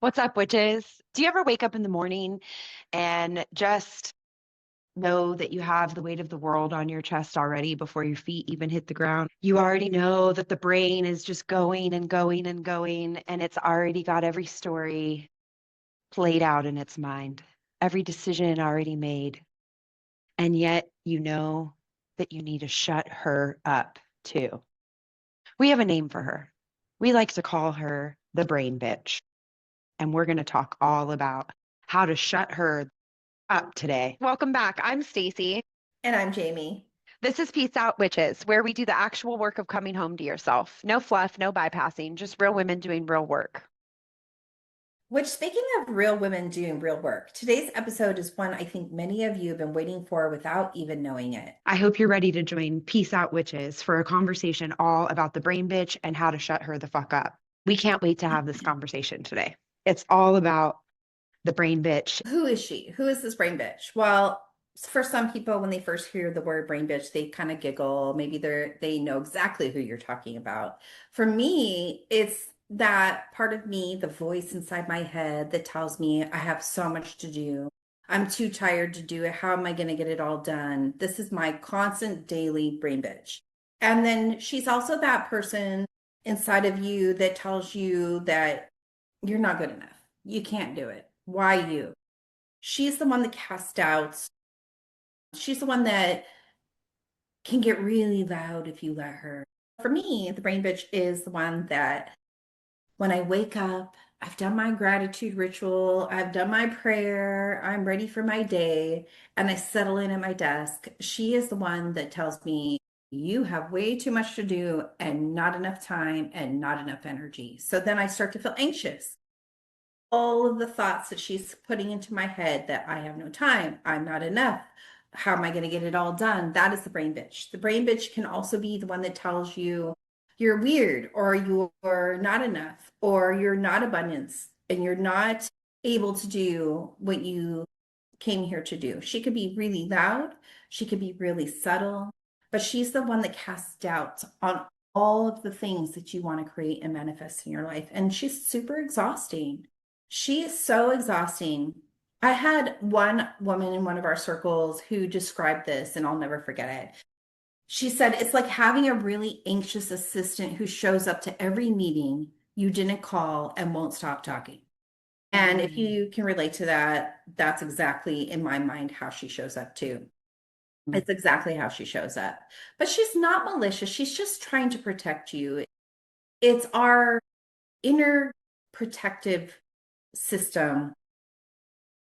What's up, witches? Do you ever wake up in the morning and just know that you have the weight of the world on your chest already before your feet even hit the ground? You already know that the brain is just going and going and going, and it's already got every story played out in its mind, every decision already made. And yet you know that you need to shut her up too. We have a name for her. We like to call her the brain bitch. And we're going to talk all about how to shut her up today. Welcome back. I'm Stacey. And I'm Jamie. This is Peace Out Witches, where we do the actual work of coming home to yourself. No fluff, no bypassing, just real women doing real work. Which, speaking of real women doing real work, today's episode is one I think many of you have been waiting for without even knowing it. I hope you're ready to join Peace Out Witches for a conversation all about the brain bitch and how to shut her the fuck up. We can't wait to have this conversation today. It's all about the brain bitch. Who is she? Who is this brain bitch? Well, for some people, when they first hear the word brain bitch, they kind of giggle. Maybe they know exactly who you're talking about. For me, it's that part of me, the voice inside my head that tells me I have so much to do. I'm too tired to do it. How am I going to get it all done? This is my constant daily brain bitch. And then she's also that person inside of you that tells you that you're not good enough. You can't do it. Why you? She's the one that casts doubts. She's the one that can get really loud if you let her. For me, the brain bitch is the one that when I wake up, I've done my gratitude ritual, I've done my prayer, I'm ready for my day, and I settle in at my desk. She is the one that tells me, you have way too much to do and not enough time and not enough energy. So then I start to feel anxious. All of the thoughts that she's putting into my head that I have no time, I'm not enough. How am I going to get it all done? That is the brain bitch. The brain bitch can also be the one that tells you you're weird or you're not enough or you're not abundance and you're not able to do what you came here to do. She could be really loud, she could be really subtle, but she's the one that casts doubt on all of the things that you want to create and manifest in your life. And she's super exhausting. She is so exhausting. I had one woman in one of our circles who described this, and I'll never forget it. She said, it's like having a really anxious assistant who shows up to every meeting you didn't call and won't stop talking. And if Mm. you can relate to that, that's exactly in my mind how she shows up too. It's exactly how she shows up. But she's not malicious. She's just trying to protect you. It's our inner protective system.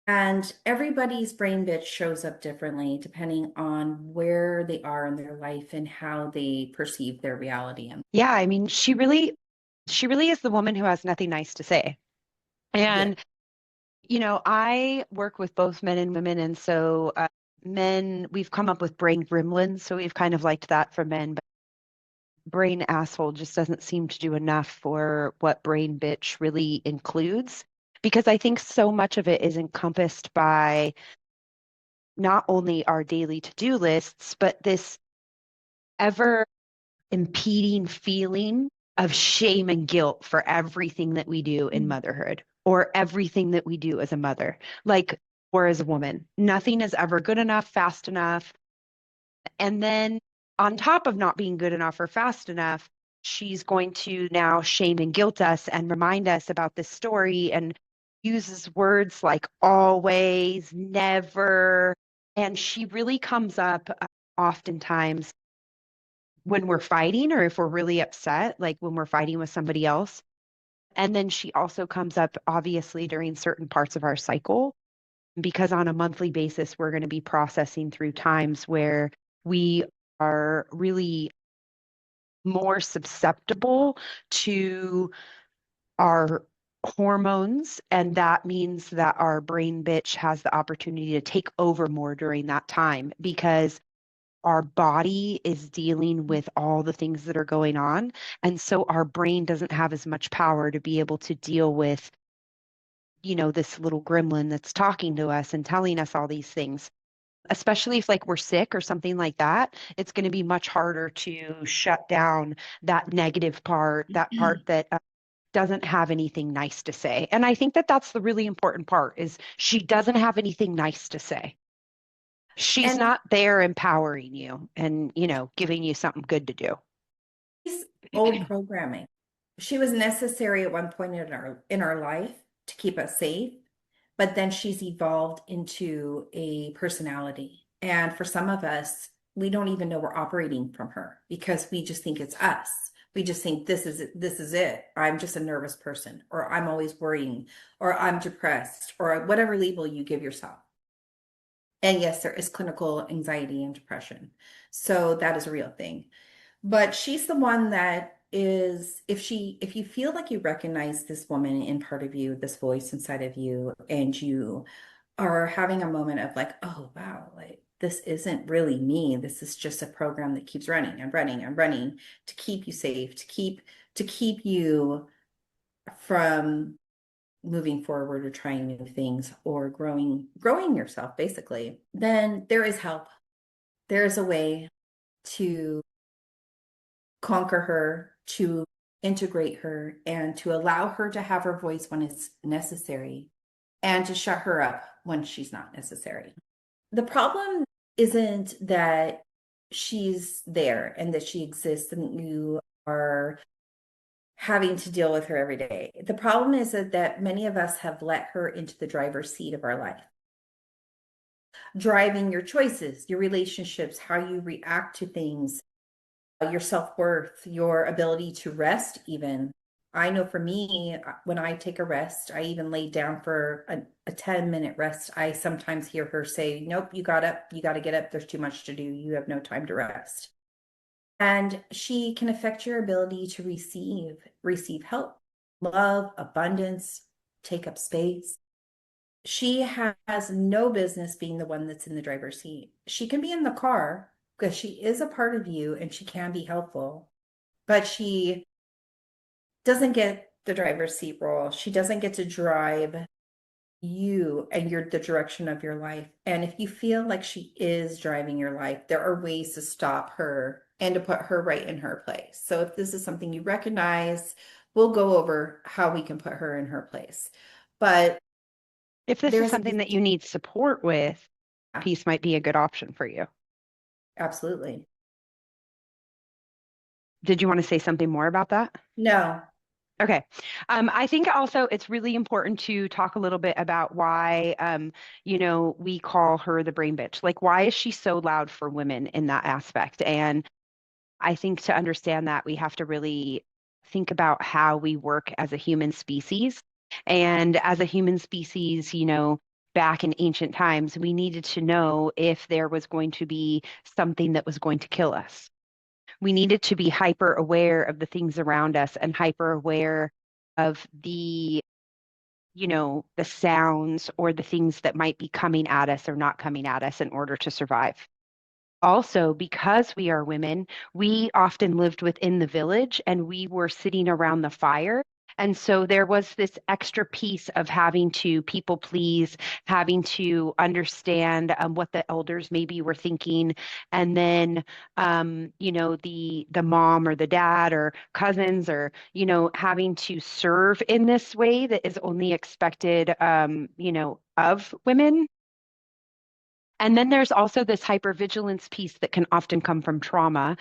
And everybody's brain bitch shows up differently depending on where they are in their life and how they perceive their reality. Yeah, I mean, she really is the woman who has nothing nice to say. Yeah. And I work with both men and women, and so men, we've come up with brain gremlins, so we've kind of liked that for men, but brain asshole just doesn't seem to do enough for what brain bitch really includes, because I think so much of it is encompassed by not only our daily to-do lists, but this ever impeding feeling of shame and guilt for everything that we do in motherhood or everything that we do as a mother, like, or as a woman. Nothing is ever good enough, fast enough. And then on top of not being good enough or fast enough, she's going to now shame and guilt us and remind us about this story and uses words like always, never. And she really comes up oftentimes when we're fighting or if we're really upset, like when we're fighting with somebody else. And then she also comes up obviously during certain parts of our cycle, because on a monthly basis, we're going to be processing through times where we are really more susceptible to our hormones. And that means that our brain bitch has the opportunity to take over more during that time because our body is dealing with all the things that are going on. And so our brain doesn't have as much power to be able to deal with, this little gremlin that's talking to us and telling us all these things. Especially if like we're sick or something like that, it's going to be much harder to shut down that negative part, that part that doesn't have anything nice to say. And I think that that's the really important part is she doesn't have anything nice to say. She's And not there empowering you and, giving you something good to do. she's old programming. She was necessary at one point in our life to keep us safe, but then she's evolved into a personality. And for some of us, we don't even know we're operating from her because we just think it's us. We just think this is it. I'm just a nervous person, or I'm always worrying, or I'm depressed, or whatever label you give yourself. And yes, there is clinical anxiety and depression. So that is a real thing. But she's the one that is, if you feel like you recognize this woman in part of you, this voice inside of you, and you are having a moment of like, oh wow, like this isn't really me. This is just a program that keeps running and running and running to keep you safe, to keep you from moving forward or trying new things or growing yourself basically, then there is help. There is a way to conquer her, to integrate her, and to allow her to have her voice when it's necessary, and to shut her up when she's not necessary. The problem isn't that she's there and that she exists and you are having to deal with her every day. The problem is that many of us have let her into the driver's seat of our life, driving your choices, your relationships, how you react to things, your self-worth, your ability to rest even. I know for me, when I take a rest, I even lay down for a 10-minute rest. I sometimes hear her say, nope, you got up, you got to get up. There's too much to do. You have no time to rest. And she can affect your ability to receive help, love, abundance, take up space. She has no business being the one that's in the driver's seat. She can be in the car because she is a part of you and she can be helpful, but she doesn't get the driver's seat role. She doesn't get to drive you and the direction of your life. And if you feel like she is driving your life, there are ways to stop her and to put her right in her place. So if this is something you recognize, we'll go over how we can put her in her place. But If this is there's a something that you need support with, yeah, peace might be a good option for you. absolutely. Did you want to say something more about that? No. Okay. I think also it's really important to talk a little bit about why, we call her the brain bitch. Like, why is she so loud for women in that aspect? And I think to understand that, we have to really think about how we work as a human species. And as a human species, back in ancient times, we needed to know if there was going to be something that was going to kill us. We needed to be hyper aware of the things around us and hyper aware of the sounds or the things that might be coming at us or not coming at us in order to survive. Also, because we are women, we often lived within the village and we were sitting around the fire. And so there was this extra piece of having to people please, having to understand what the elders maybe were thinking, and then the mom or the dad or cousins or having to serve in this way that is only expected of women. And then there's also this hypervigilance piece that can often come from trauma,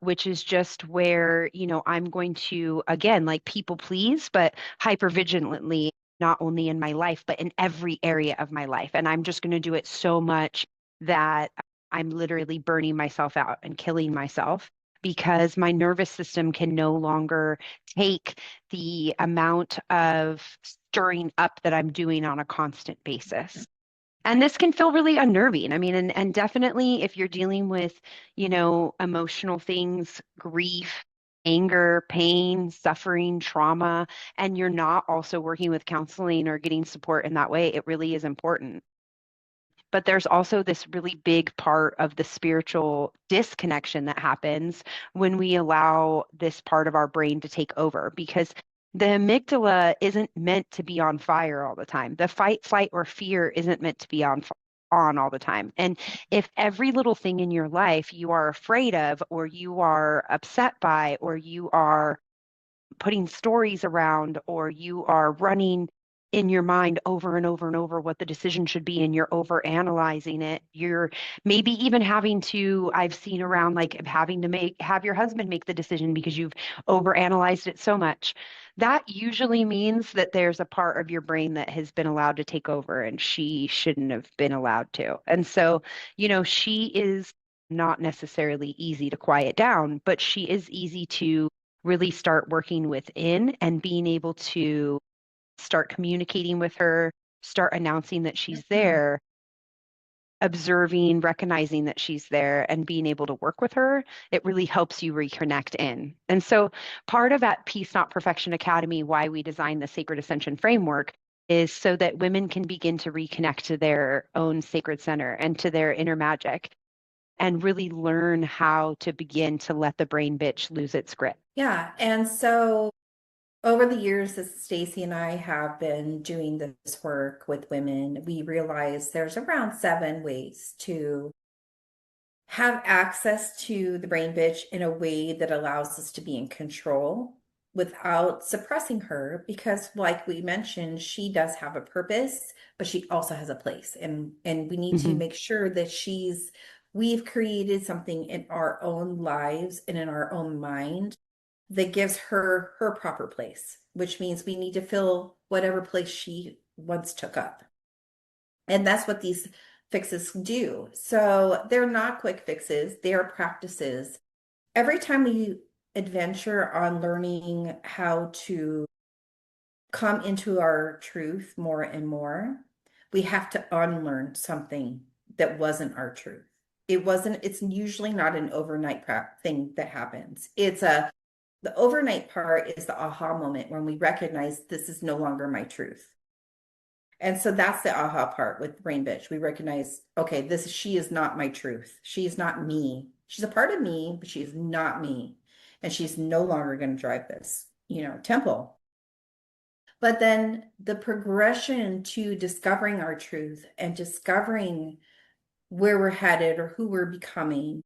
which is just where, I'm going to, again, like people please, but hypervigilantly, not only in my life, but in every area of my life. And I'm just going to do it so much that I'm literally burning myself out and killing myself because my nervous system can no longer take the amount of stirring up that I'm doing on a constant basis. And this can feel really unnerving. I mean, and definitely if you're dealing with, emotional things, grief, anger, pain, suffering, trauma, and you're not also working with counseling or getting support in that way, it really is important. But there's also this really big part of the spiritual disconnection that happens when we allow this part of our brain to take over because the amygdala isn't meant to be on fire all the time. The fight, flight, or fear isn't meant to be on all the time. And if every little thing in your life you are afraid of, or you are upset by, or you are putting stories around, or you are running in your mind over and over and over what the decision should be, and you're over analyzing it. You're maybe even having to, I've seen around like having to have your husband make the decision because you've over analyzed it so much. That usually means that there's a part of your brain that has been allowed to take over and she shouldn't have been allowed to. And so, she is not necessarily easy to quiet down, but she is easy to really start working within and being able to start communicating with her, start announcing that she's Mhm. there, observing, recognizing that she's there, and being able to work with her. It really helps you reconnect in. And so, part of at Peace Not Perfection Academy, why we designed the Sacred Ascension framework is so that women can begin to reconnect to their own sacred center and to their inner magic and really learn how to begin to let the brain bitch lose its grip. Yeah. And so over the years, as Stacey and I have been doing this work with women, we realize there's around 7 ways to have access to the brain bitch in a way that allows us to be in control without suppressing her. Because, like we mentioned, she does have a purpose, but she also has a place. And we need to Mhm. make sure that we've created something in our own lives and in our own mind that gives her her proper place, which means we need to fill whatever place she once took up. And that's what these fixes do. So they're not quick fixes, they are practices. Every time we adventure on learning how to come into our truth more and more, we have to unlearn something that wasn't our truth. It's usually not an overnight thing that happens. The overnight part is the aha moment when we recognize this is no longer my truth. And so that's the aha part with Brain Bitch. We recognize, okay, she is not my truth. She is not me. She's a part of me, but she is not me. And she's no longer going to drive this, temple. But then the progression to discovering our truth and discovering where we're headed or who we're becoming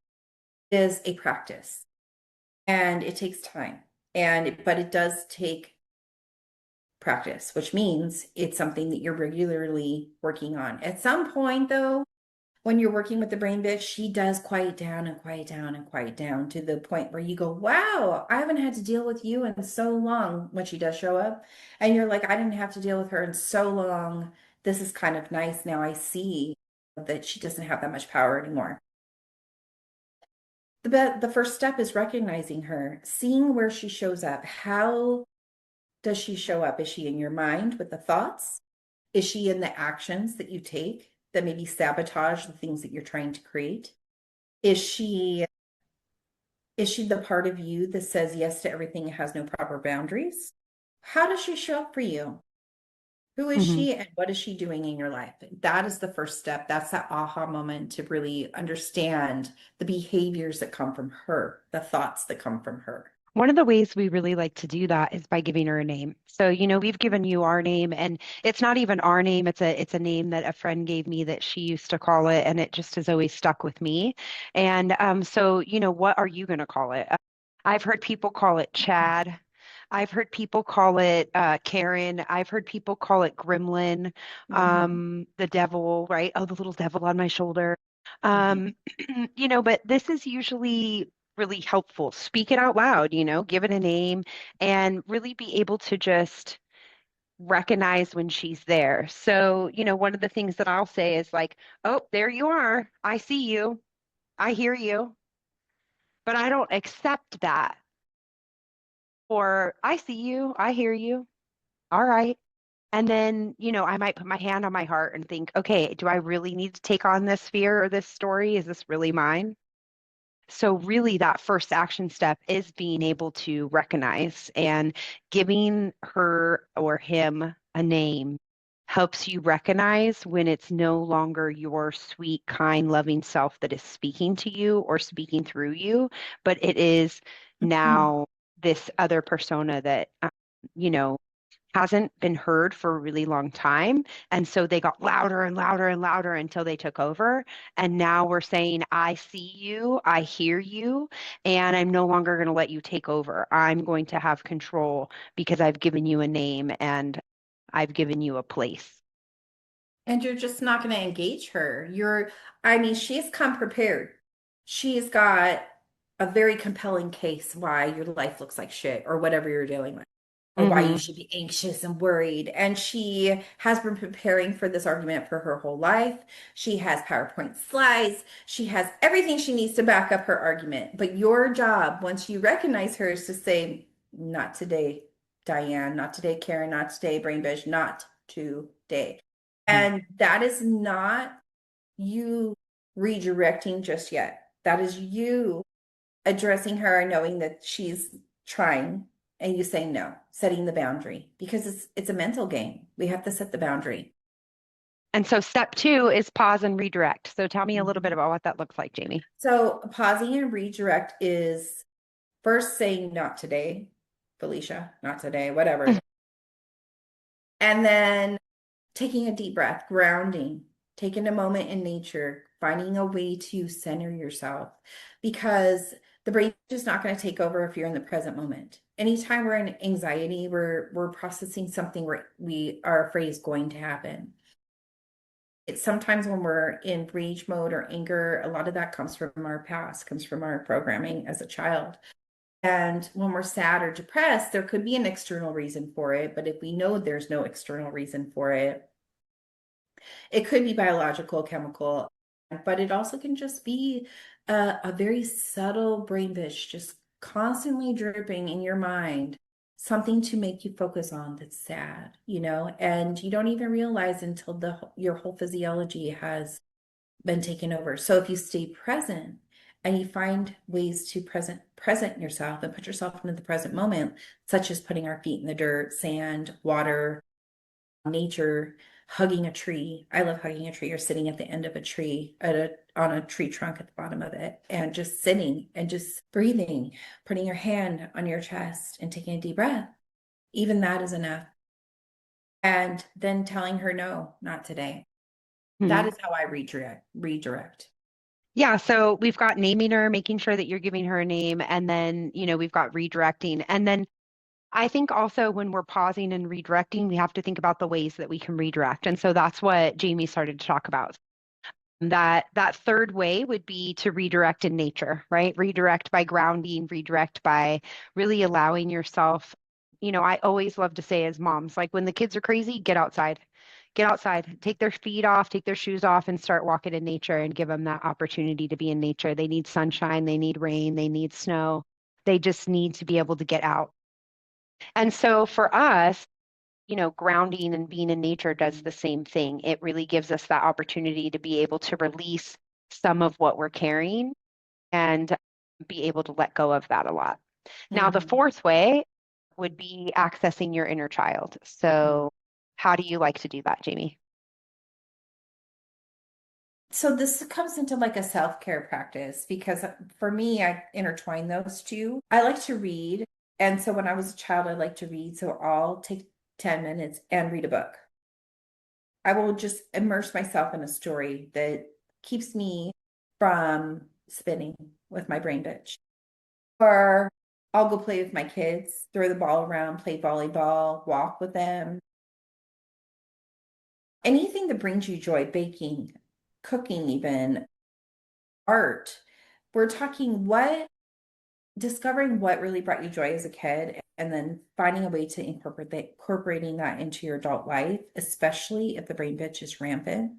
is a practice. And it takes time. But it does take practice, which means it's something that you're regularly working on. At some point, though, when you're working with the brain bitch, she does quiet down and quiet down and quiet down to the point where you go, wow, I haven't had to deal with you in so long when she does show up. And you're like, I didn't have to deal with her in so long. This is kind of nice. Now I see that she doesn't have that much power anymore. The first step is recognizing her, seeing where she shows up. How does she show up? Is she in your mind with the thoughts? Is she in the actions that you take that maybe sabotage the things that you're trying to create? Is she is she the part of you that says yes to everything and has no proper boundaries? How does she show up for you? Who is Mhm. she and what is she doing in your life? That is the first step. That's that aha moment to really understand the behaviors that come from her, the thoughts that come from her. One of the ways we really like to do that is by giving her a name. So, we've given you our name, and it's not even our name. It's a name that a friend gave me that she used to call it, and it just has always stuck with me. And so, what are you going to call it? I've heard people call it Chad. I've heard people call it Karen. I've heard people call it Gremlin, Mhm, the devil, right? Oh, the little devil on my shoulder. mhm, Um, but this is usually really helpful. Speak it out loud, give it a name and really be able to just recognize when she's there. So, one of the things that I'll say is like, oh, there you are. I see you. I hear you, but I don't accept that. Or I see you. I hear you. All right. And then, I might put my hand on my heart and think, okay, do I really need to take on this fear or this story? Is this really mine? So, really, that first action step is being able to recognize, and giving her or him a name helps you recognize when it's no longer your sweet, kind, loving self that is speaking to you or speaking through you, but it is mhm. now this other persona that, you know, hasn't been heard for a really long time. And so they got louder and louder and louder until they took over. And now we're saying, I see you, I hear you, and I'm no longer going to let you take over. I'm going to have control because I've given you a name and I've given you a place. And you're just not going to engage her. I mean, she's come prepared. She's got a very compelling case why your life looks like shit or whatever you're dealing with, or why you Hmm. should be anxious and worried. And she has been preparing for this argument for her whole life. She has PowerPoint slides. She has everything she needs to back up her argument. But your job, once you recognize her, is to say, not today, Diane, not today, Karen, not today, Brainbush, not today. And that is not you redirecting just yet. That is you addressing her and knowing that she's trying and you say no, setting the boundary because it's a mental game. We have to set the boundary. And so step two is pause and redirect. So tell me a little bit Mhm. about what that looks like, Jamie. So pausing and redirect is first saying not today, Felicia, not today, whatever. And then taking a deep breath, grounding, taking a moment in nature, finding a way to center yourself because the brain is not going to take over if you're in the present moment. Anytime we're in anxiety, we're processing something we are afraid is going to happen. It's sometimes when we're in rage mode or anger, a lot of that comes from our past, comes from our programming as a child. And when we're sad or depressed, there could be an external reason for it. But if we know there's no external reason for it, it could be biological, chemical, but it also can just be a very subtle brain bitch just constantly dripping in your mind, something to make you focus on that's sad, and you don't even realize until your whole physiology has been taken over. So if you stay present and you find ways to present yourself and put yourself into the present moment, such as putting our feet in the dirt, sand, water, nature, hugging a tree. I love hugging a tree or sitting at the end of a tree on a tree trunk at the bottom of it and just sitting and just breathing, putting your hand on your chest and taking a deep breath. Even that is enough. And then telling her no, not today. That Mhm. is how I redirect. Yeah, so we've got naming her, making sure that you're giving her a name, and then, we've got redirecting. And then I think also when we're pausing and redirecting, we have to think about the ways that we can redirect. And so that's what Jamie started to talk about. That third way would be to redirect in nature, right? Redirect by grounding, redirect by really allowing yourself. I always love to say as moms, like when the kids are crazy, get outside. Get outside, take their feet off, take their shoes off, and start walking in nature and give them that opportunity to be in nature. They need sunshine, they need rain, they need snow. They just need to be able to get out. And so for us, grounding and being in nature does the same thing. It really gives us that opportunity to be able to release some of what we're carrying and be able to let go of that a lot. Now, the Mhm. fourth way would be accessing your inner child. So, how do you like to do that, Jamie? So this comes into like a self-care practice because for me, I intertwine those two. I like to read. And so when I was a child, I liked to read. So I'll take 10 minutes and read a book. I will just immerse myself in a story that keeps me from spinning with my brain bitch. Or I'll go play with my kids, throw the ball around, play volleyball, walk with them. Anything that brings you joy, baking, cooking, even art. We're talking discovering what really brought you joy as a kid and then finding a way to incorporating that into your adult life, especially if the brain bitch is rampant.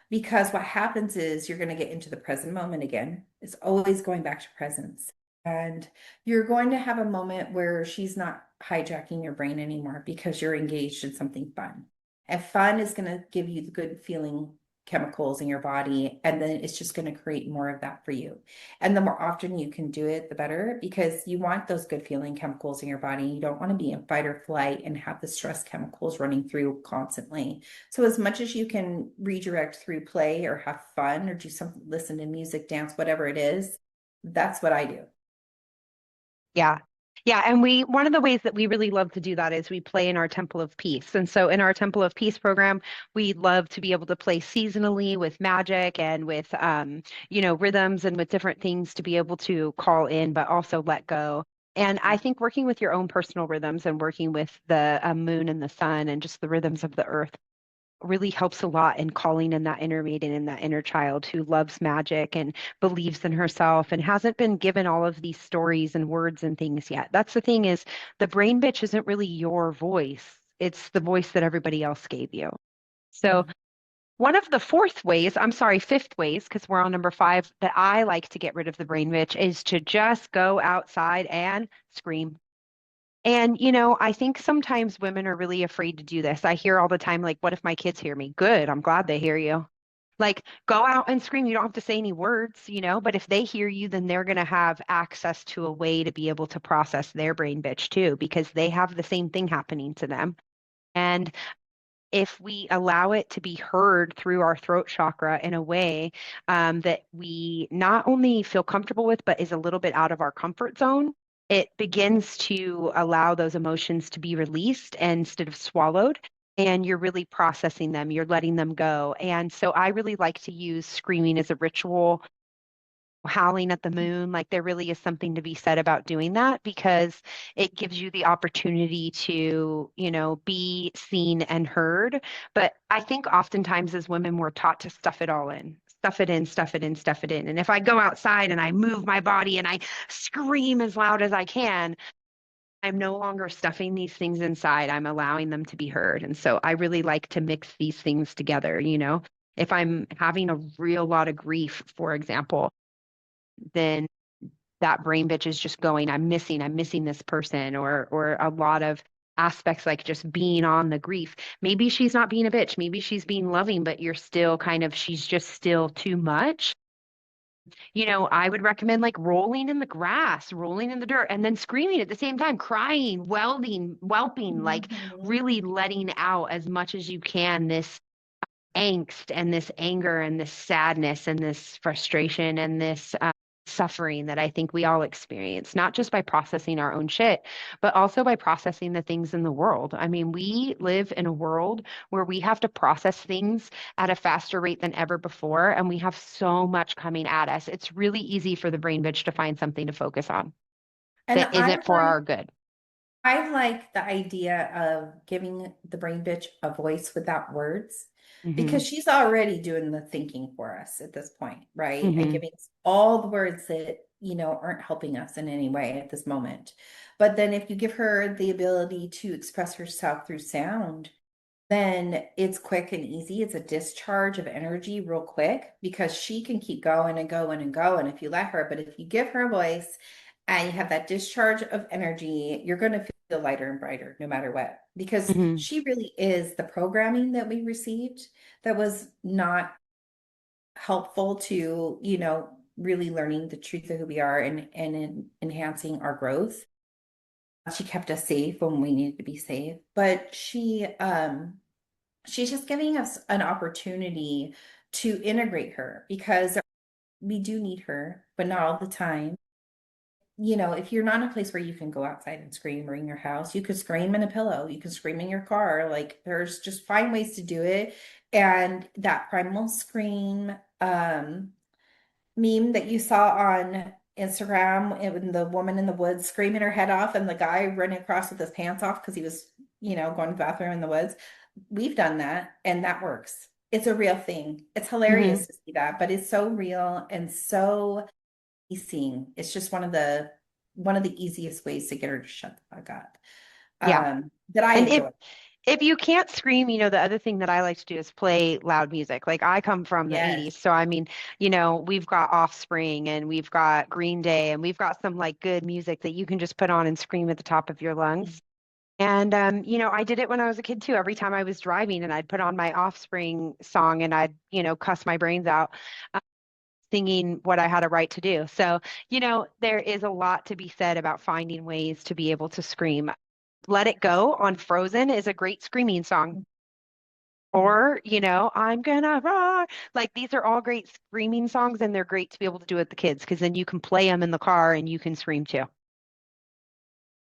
Because what happens is you're going to get into the present moment again. It's always going back to presence. And you're going to have a moment where she's not hijacking your brain anymore because you're engaged in something fun. And fun is going to give you the good feeling chemicals in your body. And then it's just going to create more of that for you. And the more often you can do it, the better because you want those good feeling chemicals in your body. You don't want to be in fight or flight and have the stress chemicals running through constantly. So as much as you can redirect through play or have fun or do something, listen to music, dance, whatever it is, that's what I do. Yeah. Yeah, and one of the ways that we really love to do that is we play in our Temple of Peace. And so in our Temple of Peace program, we love to be able to play seasonally with magic and with rhythms and with different things to be able to call in, but also let go. And I think working with your own personal rhythms and working with the moon and the sun and just the rhythms of the earth really helps a lot in calling in that inner maiden and that inner child who loves magic and believes in herself and hasn't been given all of these stories and words and things yet. That's the thing is the brain bitch isn't really your voice. It's the voice that everybody else gave you. So one of the fifth ways, because we're on number five, that I like to get rid of the brain bitch is to just go outside and scream. And, I think sometimes women are really afraid to do this. I hear all the time, like, what if my kids hear me? Good. I'm glad they hear you. Like, go out and scream. You don't have to say any words, but if they hear you, then they're going to have access to a way to be able to process their brain bitch too, because they have the same thing happening to them. And if we allow it to be heard through our throat chakra in a way that we not only feel comfortable with, but is a little bit out of our comfort zone, it begins to allow those emotions to be released instead of swallowed. And you're really processing them, you're letting them go. And so I really like to use screaming as a ritual, howling at the moon. Like there really is something to be said about doing that because it gives you the opportunity to, be seen and heard. But I think oftentimes as women, we're taught to stuff it all in. Stuff it in, stuff it in, stuff it in. And if I go outside and I move my body and I scream as loud as I can, I'm no longer stuffing these things inside. I'm allowing them to be heard. And so I really like to mix these things together. If I'm having a real lot of grief, for example, then that brain bitch is just going, I'm missing this person, or a lot of aspects like just being on the grief. Maybe she's not being a bitch, maybe she's being loving, but you're still kind of, she's just still too much. I would recommend like rolling in the grass, rolling in the dirt, and then screaming at the same time, crying, welding, whelping, like Mhm. really letting out as much as you can this angst and this anger and this sadness and this frustration and this suffering that I think we all experience, not just by processing our own shit, but also by processing the things in the world. I mean, we live in a world where we have to process things at a faster rate than ever before, and we have so much coming at us. It's really easy for the brain bitch to find something to focus on And that isn't for our good. I like the idea of giving the brain bitch a voice without words Hmm. because she's already doing the thinking for us at this point, right? And Hmm. giving us all the words that, aren't helping us in any way at this moment. But then if you give her the ability to express herself through sound, then it's quick and easy. It's a discharge of energy real quick because she can keep going and going and going if you let her. But if you give her a voice and you have that discharge of energy, you're going to feel lighter and brighter no matter what. Because Hmm. she really is the programming that we received that was not helpful to, really learning the truth of who we are and enhancing our growth. She kept us safe when we needed to be safe. But she's just giving us an opportunity to integrate her because we do need her, but not all the time. If you're not in a place where you can go outside and scream or in your house, you could scream in a pillow, you can scream in your car. Like there's just find ways to do it. And that primal scream meme that you saw on Instagram and the woman in the woods screaming her head off and the guy running across with his pants off because he was, going to the bathroom in the woods. We've done that and that works. It's a real thing. It's Hmm. hilarious to see that, but it's so real and so easy. It's just one of the easiest ways to get her to shut the fuck up. Yeah. That I And enjoy. if you can't scream, the other thing that I like to do is play loud music. Like I come from the Yes. 80s. So I mean, we've got Offspring and we've got Green Day and we've got some like good music that you can just put on and scream at the top of your lungs. And I did it when I was a kid too. Every time I was driving and I'd put on my Offspring song and I'd, cuss my brains out, uh, singing what I had a right to do. So, there is a lot to be said about finding ways to be able to scream. Let It Go on Frozen is a great screaming song. Or, I'm gonna roar. Like these are all great screaming songs, and they're great to be able to do with the kids because then you can play them in the car and you can scream too.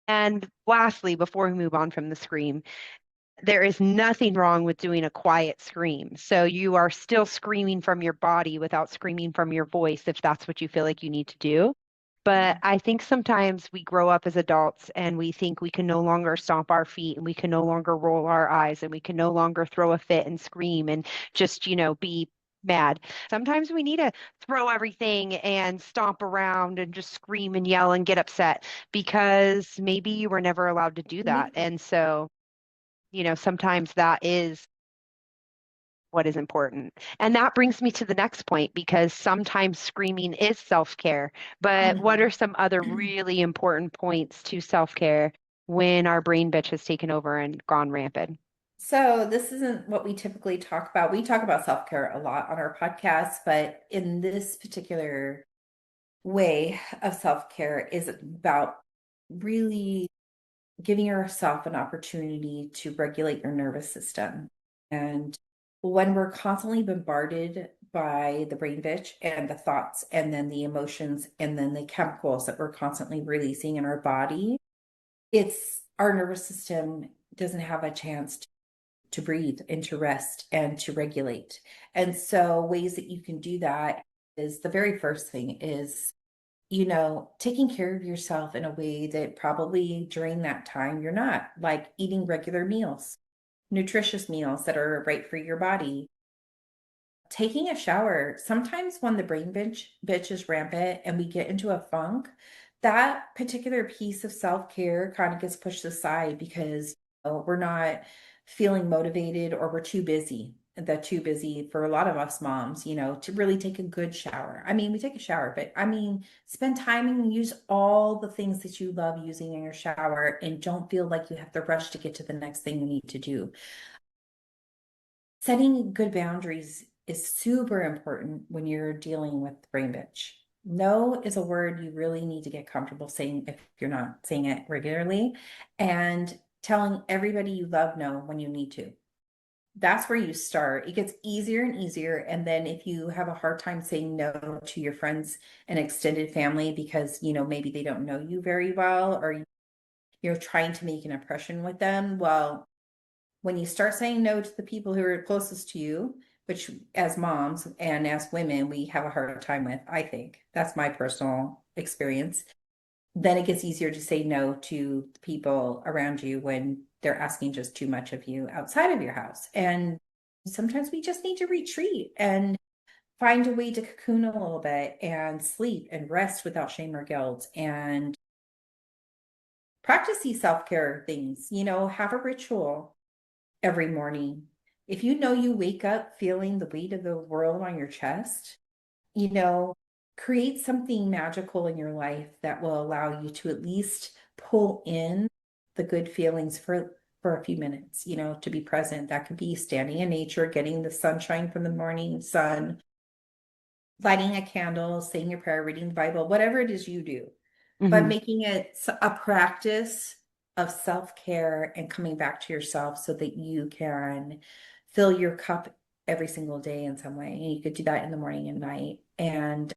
And lastly, before we move on from the scream, there is nothing wrong with doing a quiet scream. So you are still screaming from your body without screaming from your voice if that's what you feel like you need to do. But I think sometimes we grow up as adults and we think we can no longer stomp our feet and we can no longer roll our eyes and we can no longer throw a fit and scream and just, be mad. Sometimes we need to throw everything and stomp around and just scream and yell and get upset because maybe you were never allowed to do that. And so, sometimes that is what is important. And that brings me to the next point because sometimes screaming is self-care. But what Mhm. are some other really important points to self-care when our brain bitch has taken over and gone rampant? So this isn't what we typically talk about. We talk about self-care a lot on our podcast, but in this particular way of self-care is about really giving yourself an opportunity to regulate your nervous system. And when we're constantly bombarded by the brain bitch and the thoughts and then the emotions and then the chemicals that we're constantly releasing in our body, it's our nervous system doesn't have a chance to breathe and to rest and to regulate. And so ways that you can do that is the very first thing is taking care of yourself in a way that probably during that time you're not, like eating regular meals, nutritious meals that are right for your body. Taking a shower, sometimes when the brain bitch is rampant and we get into a funk, that particular piece of self-care kind of gets pushed aside because we're not feeling motivated or we're too busy. That too busy for a lot of us moms, to really take a good shower. I mean, we take a shower, but I mean, spend time and use all the things that you love using in your shower and don't feel like you have to rush to get to the next thing you need to do. Setting good boundaries is super important when you're dealing with brain bitch. No is a word you really need to get comfortable saying if you're not saying it regularly, and telling everybody you love no when you need to. That's where you start. It gets easier and easier. And then if you have a hard time saying no to your friends and extended family because, maybe they don't know you very well or you're trying to make an impression with them, well, when you start saying no to the people who are closest to you, which as moms and as women, we have a hard time with, I think. That's my personal experience. Then it gets easier to say no to the people around you when they're asking just too much of you outside of your house. And sometimes we just need to retreat and find a way to cocoon a little bit and sleep and rest without shame or guilt and practice these self-care things, have a ritual every morning. If you wake up feeling the weight of the world on your chest, you know, create something magical in your life that will allow you to at least pull in the good feelings for a few minutes, to be present. That could be standing in nature, getting the sunshine from the morning sun, lighting a candle, saying your prayer, reading the Bible, whatever it is you do, but Hmm. making it a practice of self-care and coming back to yourself so that you can fill your cup every single day in some way. And you could do that in the morning and night. And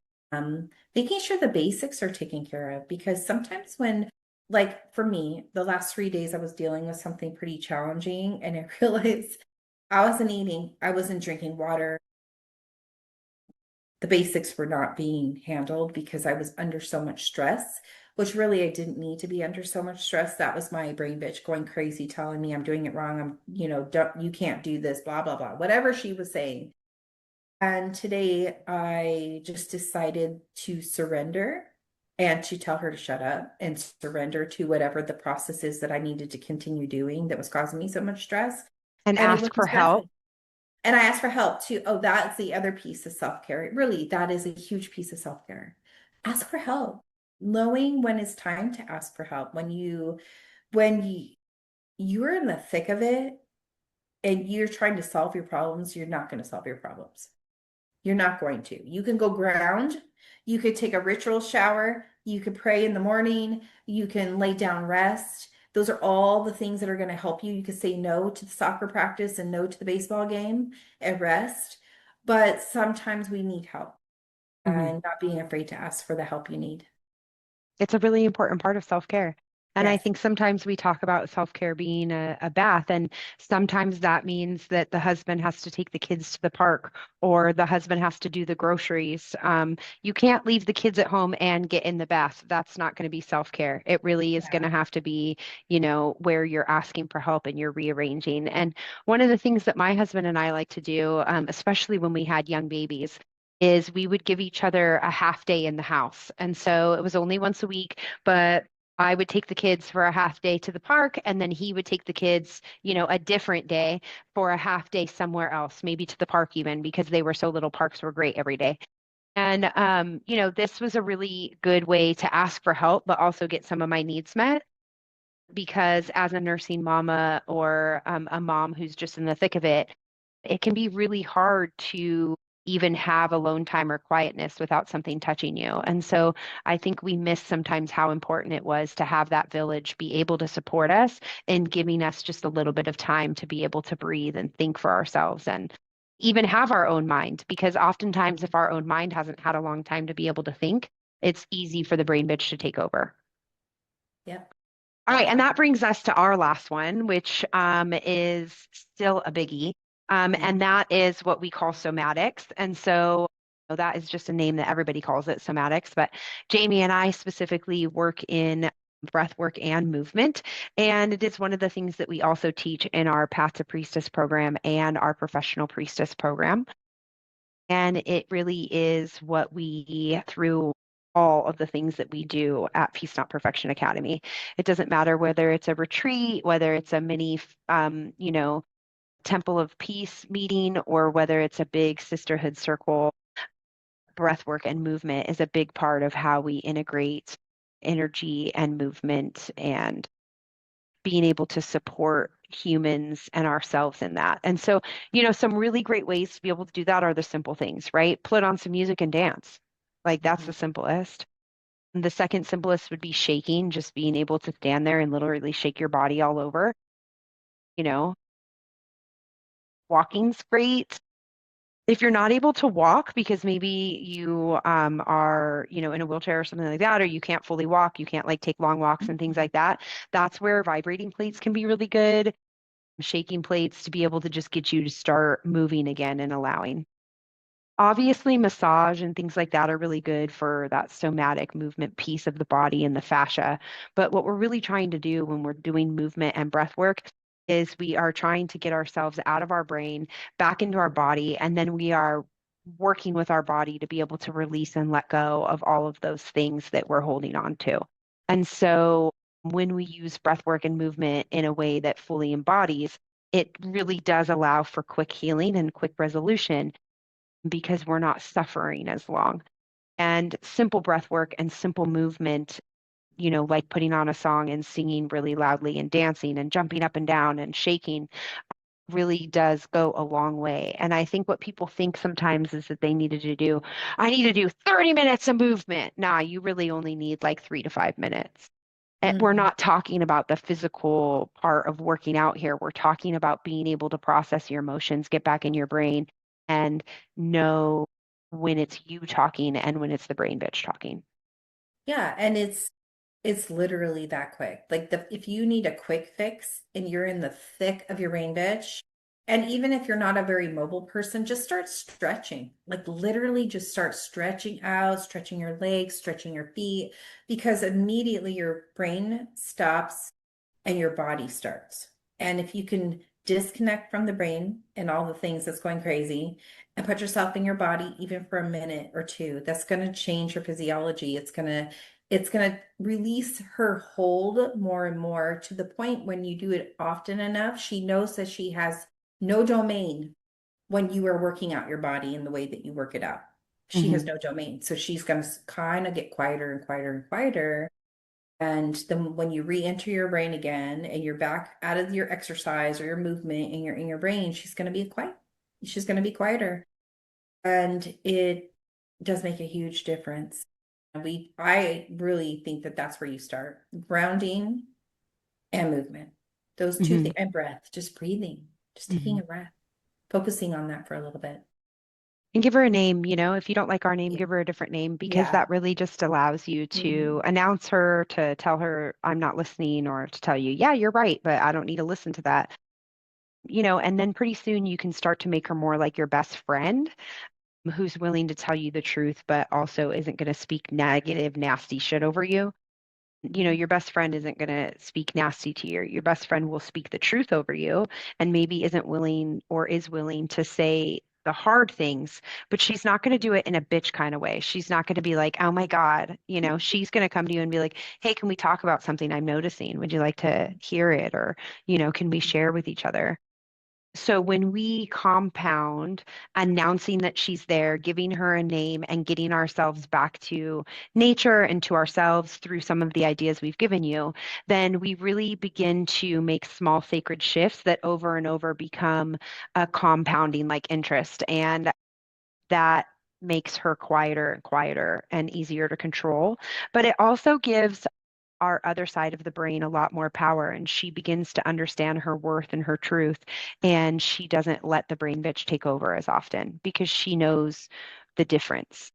making sure the basics are taken care of because sometimes like for me, the last 3 days I was dealing with something pretty challenging and I realized I wasn't eating, I wasn't drinking water, the basics were not being handled because I was under so much stress, which really I didn't need to be under so much stress. That was my brain bitch going crazy, telling me I'm doing it wrong. Don't, you can't do this, blah, blah, blah, whatever she was saying. And today I just decided to surrender and to tell her to shut up and surrender to whatever the process is that I needed to continue doing that was causing me so much stress. And And it ask wasn't for help. stressing. And I asked for help too. Oh, that's the other piece of self-care. Really, that is a huge piece of self-care. Ask for help. Knowing when it's time to ask for help. When you're in the thick of it and you're trying to solve your problems, you're not going to solve your problems. You're not going to. You can go ground. You could take a ritual shower. You could pray in the morning. You can lay down rest. Those are all the things that are going to help you. You could say no to the soccer practice and no to the baseball game and rest. But sometimes we need help Hmm. and not being afraid to ask for the help you need. It's a really important part of self-care. And I Yes. think sometimes we talk about self-care being a bath, and sometimes that means that the husband has to take the kids to the park or the husband has to do the groceries. You can't leave the kids at home and get in the bath. That's not going to be self-care. It really is going Yeah. to have to be, where you're asking for help and you're rearranging. And one of the things that my husband and I like to do, especially when we had young babies, is we would give each other a half day in the house. And so it was only once a week, but I would take the kids for a half day to the park, and then he would take the kids, a different day for a half day somewhere else, maybe to the park even, because they were so little. Parks were great every day. And, this was a really good way to ask for help, but also get some of my needs met. Because as a nursing mama or a mom who's just in the thick of it, it can be really hard to even have alone time or quietness without something touching you. And so I think we miss sometimes how important it was to have that village be able to support us in giving us just a little bit of time to be able to breathe and think for ourselves and even have our own mind. Because oftentimes, if our own mind hasn't had a long time to be able to think, it's easy for the brain bitch to take over. Yep. All right, and that brings us to our last one, which is still a biggie. Mhm. And that is what we call somatics. And so that is just a name that everybody calls it, somatics. But Jamie and I specifically work in breath work and movement. And it is one of the things that we also teach in our Path to Priestess program and our professional priestess program. And it really is what we, through all of the things that we do at Peace Not Perfection Academy. It doesn't matter whether it's a retreat, whether it's a mini, Temple of Peace meeting, or whether it's a big sisterhood circle. Breath work and movement is a big part of how we integrate energy and movement and being able to support humans and ourselves in that. And so, some really great ways to be able to do that are the simple things, right? Put on some music and dance. Like that's Mhm. the simplest. And the second simplest would be shaking, just being able to stand there and literally shake your body all over. You know, Walking's great. If you're not able to walk because maybe you are, in a wheelchair or something like that, or you can't fully walk, you can't like take long walks and things like that, that's where vibrating plates can be really good. Shaking plates to be able to just get you to start moving again and allowing. Obviously, massage and things like that are really good for that somatic movement piece of the body and the fascia. But what we're really trying to do when we're doing movement and breath work is we are trying to get ourselves out of our brain, back into our body, and then we are working with our body to be able to release and let go of all of those things that we're holding on to. And so when we use breath work and movement in a way that fully embodies, it really does allow for quick healing and quick resolution because we're not suffering as long. And simple breath work and simple movement, like putting on a song and singing really loudly and dancing and jumping up and down and shaking really does go a long way. And I think what people think sometimes is that they needed to do, I need to do 30 minutes of movement. Nah, you really only need like 3 to 5 minutes. We're Mhm. not talking about the physical part of working out here. We're talking about being able to process your emotions, get back in your brain, and know when it's you talking and when it's the brain bitch talking. Yeah, and it's literally that quick. Like if you need a quick fix and you're in the thick of your rain bitch, and even if you're not a very mobile person, just start stretching. Like literally just start stretching out, stretching your legs, stretching your feet, because immediately your brain stops and your body starts. And if you can disconnect from the brain and all the things that's going crazy and put yourself in your body even for a minute or two, that's going to change your physiology. It's going to release her hold more and more to the point when you do it often enough, she knows that she has no domain when you are working out your body in the way that you work it out. She has Hmm. no domain. So she's going to kind of get quieter and quieter and quieter. And then when you re-enter your brain again and you're back out of your exercise or your movement and you're in your brain, she's going to be quiet. She's going to be quieter. And it does make a huge difference. I really think that that's where you start. Grounding and movement. Those two Hmm. things, and breath, just breathing, just taking Hmm. a breath, focusing on that for a little bit. And give her a name, if you don't like our name, Yeah. give her a different name because Yeah. that really just allows you to Mhm. announce her, to tell her I'm not listening, or to tell you, yeah, you're right, but I don't need to listen to that. And then pretty soon you can start to make her more like your best friend who's willing to tell you the truth, but also isn't going to speak negative, nasty shit over you. Your best friend isn't going to speak nasty to you. Your best friend will speak the truth over you and maybe isn't willing or is willing to say the hard things, but she's not going to do it in a bitch kind of way. She's not going to be like, oh my God, she's going to come to you and be like, hey, can we talk about something I'm noticing? Would you like to hear it? Or, can we share with each other? So when we compound announcing that she's there, giving her a name, and getting ourselves back to nature and to ourselves through some of the ideas we've given you, then we really begin to make small sacred shifts that over and over become a compounding like interest. And that makes her quieter and quieter and easier to control. But it also gives our other side of the brain a lot more power, and she begins to understand her worth and her truth, and she doesn't let the brain bitch take over as often because she knows the difference.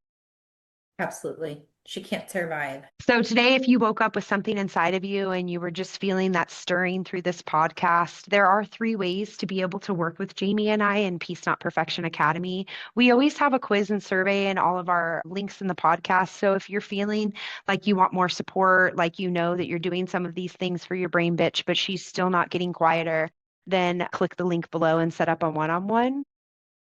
Absolutely. She can't survive. So today, if you woke up with something inside of you and you were just feeling that stirring through this podcast, there are 3 ways to be able to work with Jamie and I in Peace Not Perfection Academy. We always have a quiz and survey and all of our links in the podcast. So if you're feeling like you want more support, like you know that you're doing some of these things for your brain bitch, but she's still not getting quieter, then click the link below and set up a one-on-one.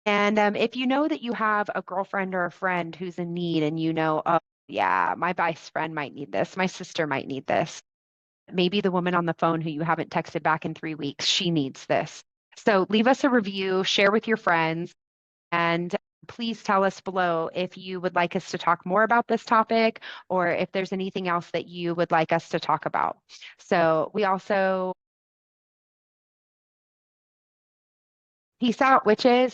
And if you know that you have a girlfriend or a friend who's in need and oh, yeah, my best friend might need this, my sister might need this, maybe the woman on the phone who you haven't texted back in 3 weeks, she needs this. So leave us a review, share with your friends, and please tell us below if you would like us to talk more about this topic or if there's anything else that you would like us to talk about. So we also, peace out, witches.